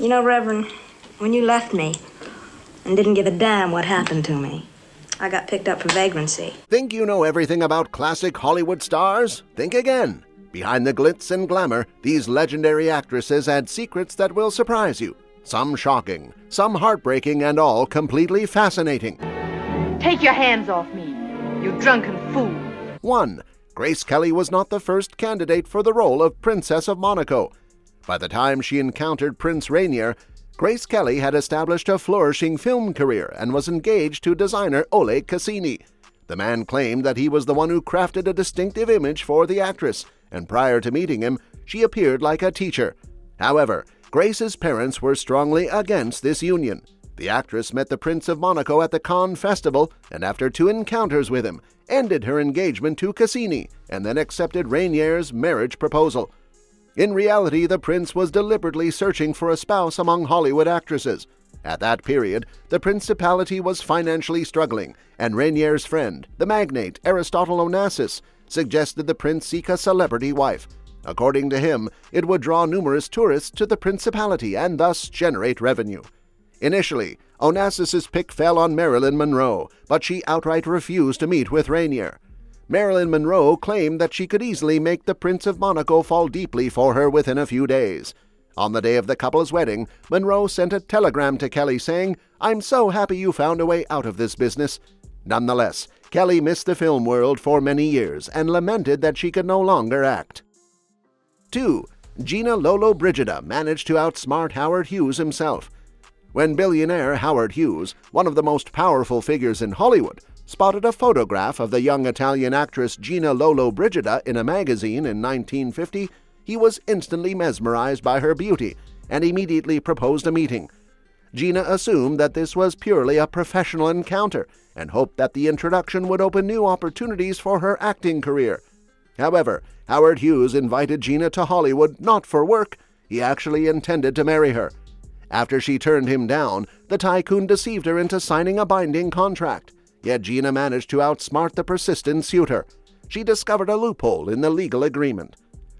You know, Reverend, when you left me and didn't give a damn what happened to me, I got picked up for vagrancy. Think you know everything about classic Hollywood stars? Think again. Behind the glitz and glamour, these legendary actresses had secrets that will surprise you. Some shocking, some heartbreaking, and all completely fascinating. Take your hands off me, you drunken fool. 1. Grace Kelly was not the first candidate for the role of Princess of Monaco. By the time she encountered Prince Rainier, Grace Kelly had established a flourishing film career and was engaged to designer Oleg Cassini. The man claimed that he was the one who crafted a distinctive image for the actress, and prior to meeting him, she appeared like a teacher. However, Grace's parents were strongly against this union. The actress met the Prince of Monaco at the Cannes Festival and after 2 encounters with him, ended her engagement to Cassini and then accepted Rainier's marriage proposal. In reality, the prince was deliberately searching for a spouse among Hollywood actresses. At that period, the principality was financially struggling, and Rainier's friend, the magnate Aristotle Onassis, suggested the prince seek a celebrity wife. According to him, it would draw numerous tourists to the principality and thus generate revenue. Initially, Onassis's pick fell on Marilyn Monroe, but she outright refused to meet with Rainier. Marilyn Monroe claimed that she could easily make the Prince of Monaco fall deeply for her within a few days. On the day of the couple's wedding, Monroe sent a telegram to Kelly saying, "I'm so happy you found a way out of this business." Nonetheless, Kelly missed the film world for many years and lamented that she could no longer act. 2. Gina Lollobrigida managed to outsmart Howard Hughes himself. When billionaire Howard Hughes, one of the most powerful figures in Hollywood, spotted a photograph of the young Italian actress Gina Lollobrigida in a magazine in 1950, he was instantly mesmerized by her beauty and immediately proposed a meeting. Gina assumed that this was purely a professional encounter and hoped that the introduction would open new opportunities for her acting career. However, Howard Hughes invited Gina to Hollywood not for work. He actually intended to marry her. After she turned him down, the tycoon deceived her into signing a binding contract. Yet Gina managed to outsmart the persistent suitor. She discovered a loophole in the legal agreement.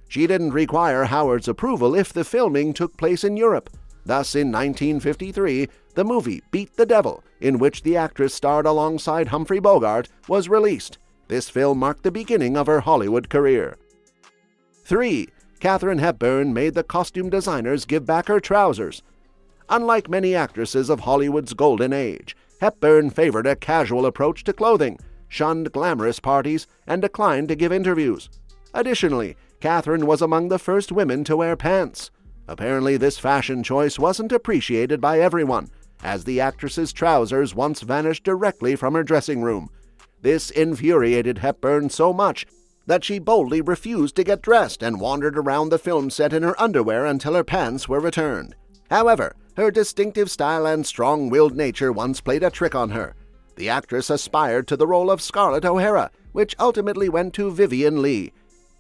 She didn't require Howard's approval if the filming took place in Europe. Thus, in 1953, the movie Beat the Devil, in which the actress starred alongside Humphrey Bogart, was released. This film marked the beginning of her Hollywood career. 3. Katharine Hepburn made the costume designers give back her trousers. Unlike many actresses of Hollywood's golden age, Hepburn favored a casual approach to clothing, shunned glamorous parties, and declined to give interviews. Additionally, Katharine was among the first women to wear pants. Apparently, this fashion choice wasn't appreciated by everyone, as the actress's trousers once vanished directly from her dressing room. This infuriated Hepburn so much that she boldly refused to get dressed and wandered around the film set in her underwear until her pants were returned. However, her distinctive style and strong-willed nature once played a trick on her. The actress aspired to the role of Scarlett O'Hara, which ultimately went to Vivien Leigh.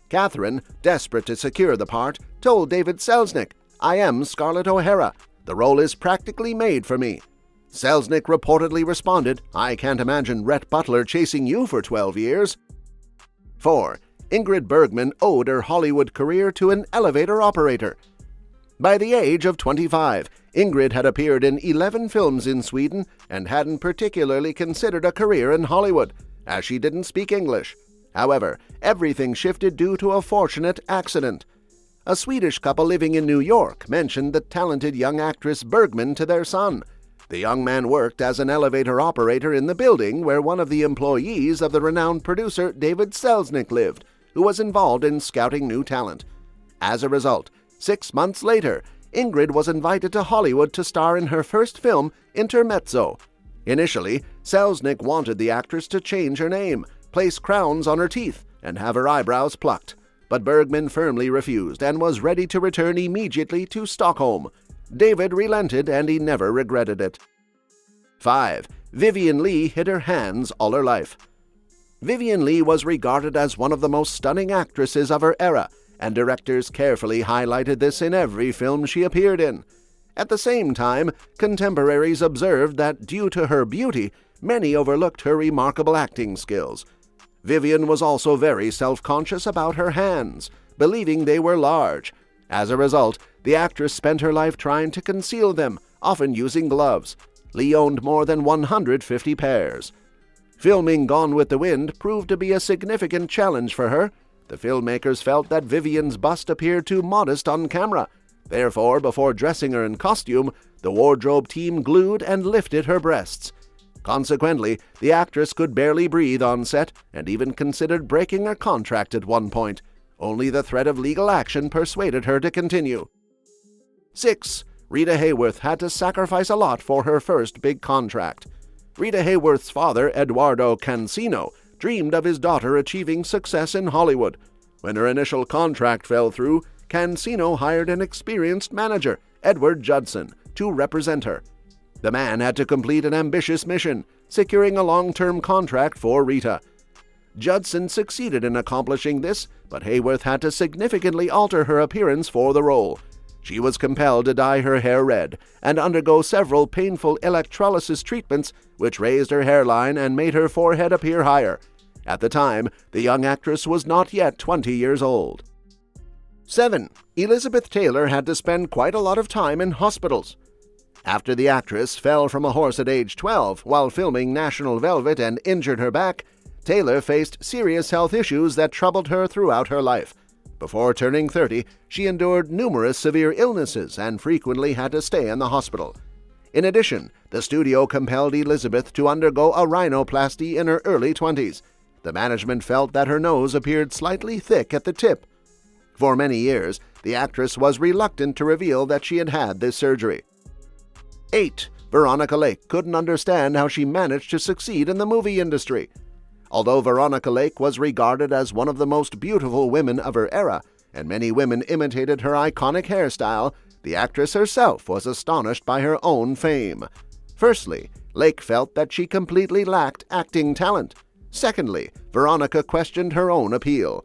Katharine, desperate to secure the part, told David Selznick, "I am Scarlett O'Hara. The role is practically made for me." Selznick reportedly responded, "I can't imagine Rhett Butler chasing you for 12 years. 4. Ingrid Bergman owed her Hollywood career to an elevator operator. By the age of 25, Ingrid had appeared in 11 films in Sweden and hadn't particularly considered a career in Hollywood, as she didn't speak English. However, everything shifted due to a fortunate accident. A Swedish couple living in New York mentioned the talented young actress Bergman to their son. The young man worked as an elevator operator in the building where one of the employees of the renowned producer David Selznick lived, who was involved in scouting new talent. As a result, 6 months later, Ingrid was invited to Hollywood to star in her first film, Intermezzo. Initially, Selznick wanted the actress to change her name, place crowns on her teeth, and have her eyebrows plucked. But Bergman firmly refused and was ready to return immediately to Stockholm. David relented and he never regretted it. 5. Vivien Leigh hid her hands all her life. Vivien Leigh was regarded as one of the most stunning actresses of her era, and directors carefully highlighted this in every film she appeared in. At the same time, contemporaries observed that due to her beauty, many overlooked her remarkable acting skills. Vivien was also very self-conscious about her hands, believing they were large. As a result, the actress spent her life trying to conceal them, often using gloves. Lee owned more than 150 pairs. Filming Gone with the Wind proved to be a significant challenge for her. The filmmakers felt that Vivian's bust appeared too modest on camera. Therefore, before dressing her in costume, the wardrobe team glued and lifted her breasts. Consequently, the actress could barely breathe on set and even considered breaking her contract at one point. Only the threat of legal action persuaded her to continue. 6. Rita Hayworth had to sacrifice a lot for her first big contract. Rita Hayworth's father, Eduardo Cancino, dreamed of his daughter achieving success in Hollywood. When her initial contract fell through, Cancino hired an experienced manager, Edward Judson, to represent her. The man had to complete an ambitious mission, securing a long-term contract for Rita. Judson succeeded in accomplishing this, but Hayworth had to significantly alter her appearance for the role. She was compelled to dye her hair red and undergo several painful electrolysis treatments which raised her hairline and made her forehead appear higher. At the time, the young actress was not yet 20 years old. 7. Elizabeth Taylor had to spend quite a lot of time in hospitals. After the actress fell from a horse at age 12 while filming National Velvet and injured her back, Taylor faced serious health issues that troubled her throughout her life. Before turning 30, she endured numerous severe illnesses and frequently had to stay in the hospital. In addition, the studio compelled Elizabeth to undergo a rhinoplasty in her early 20s. The management felt that her nose appeared slightly thick at the tip. For many years, the actress was reluctant to reveal that she had had this surgery. 8. Veronica Lake couldn't understand how she managed to succeed in the movie industry. Although Veronica Lake was regarded as one of the most beautiful women of her era, and many women imitated her iconic hairstyle, the actress herself was astonished by her own fame. Firstly, Lake felt that she completely lacked acting talent. Secondly, Veronica questioned her own appeal.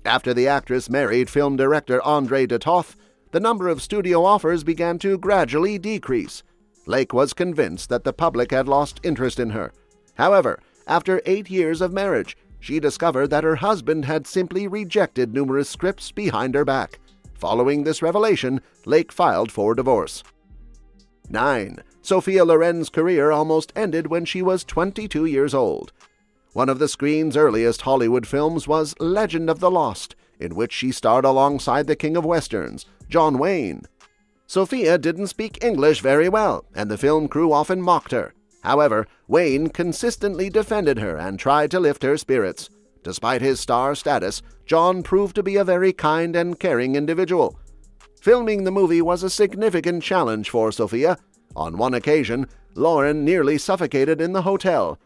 After the actress married film director André de Toth, the number of studio offers began to gradually decrease. Lake was convinced that the public had lost interest in her. However, after 8 years of marriage, she discovered that her husband had simply rejected numerous scripts behind her back. Following this revelation, Lake filed for divorce. 9. Sophia Loren's career almost ended when she was 22 years old. One of the screen's earliest Hollywood films was Legend of the Lost, in which she starred alongside the King of Westerns, John Wayne. Sophia didn't speak English very well, and the film crew often mocked her. However, Wayne consistently defended her and tried to lift her spirits. Despite his star status, John proved to be a very kind and caring individual. Filming the movie was a significant challenge for Sophia. On one occasion, Lauren nearly suffocated in the hotel.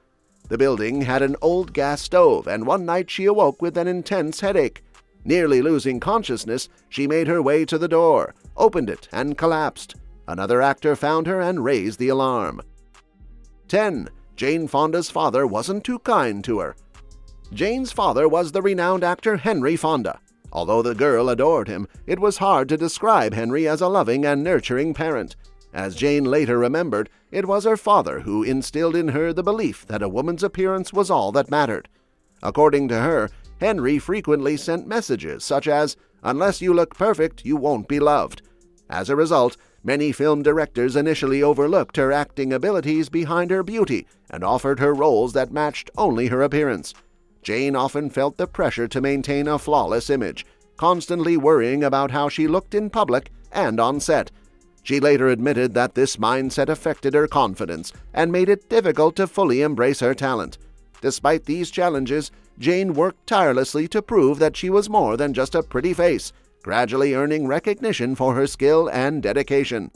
The building had an old gas stove, and one night she awoke with an intense headache. Nearly losing consciousness, she made her way to the door, opened it, and collapsed. Another actor found her and raised the alarm. 10. Jane Fonda's father wasn't too kind to her. Jane's father was the renowned actor Henry Fonda. Although the girl adored him, it was hard to describe Henry as a loving and nurturing parent. As Jane later remembered, it was her father who instilled in her the belief that a woman's appearance was all that mattered. According to her, Henry frequently sent messages such as, "Unless you look perfect, you won't be loved." As a result, many film directors initially overlooked her acting abilities behind her beauty and offered her roles that matched only her appearance. Jane often felt the pressure to maintain a flawless image, constantly worrying about how she looked in public and on set. She later admitted that this mindset affected her confidence and made it difficult to fully embrace her talent. Despite these challenges, Jane worked tirelessly to prove that she was more than just a pretty face, gradually earning recognition for her skill and dedication.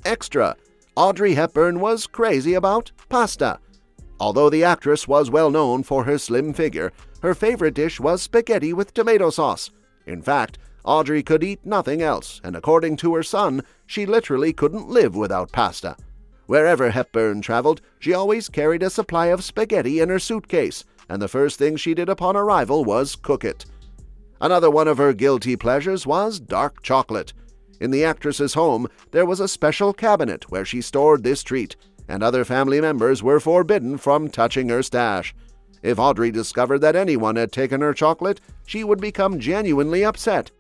Extra: Audrey Hepburn was crazy about pasta. Although the actress was well known for her slim figure, her favorite dish was spaghetti with tomato sauce. In fact, Audrey could eat nothing else, and according to her son, she literally couldn't live without pasta. Wherever Hepburn traveled, she always carried a supply of spaghetti in her suitcase, and the first thing she did upon arrival was cook it. Another one of her guilty pleasures was dark chocolate. In the actress's home, there was a special cabinet where she stored this treat, and other family members were forbidden from touching her stash. If Audrey discovered that anyone had taken her chocolate, she would become genuinely upset.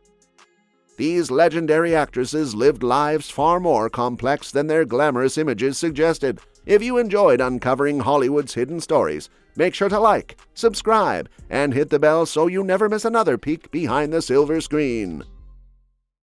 These legendary actresses lived lives far more complex than their glamorous images suggested. If you enjoyed uncovering Hollywood's hidden stories, make sure to like, subscribe, and hit the bell so you never miss another peek behind the silver screen.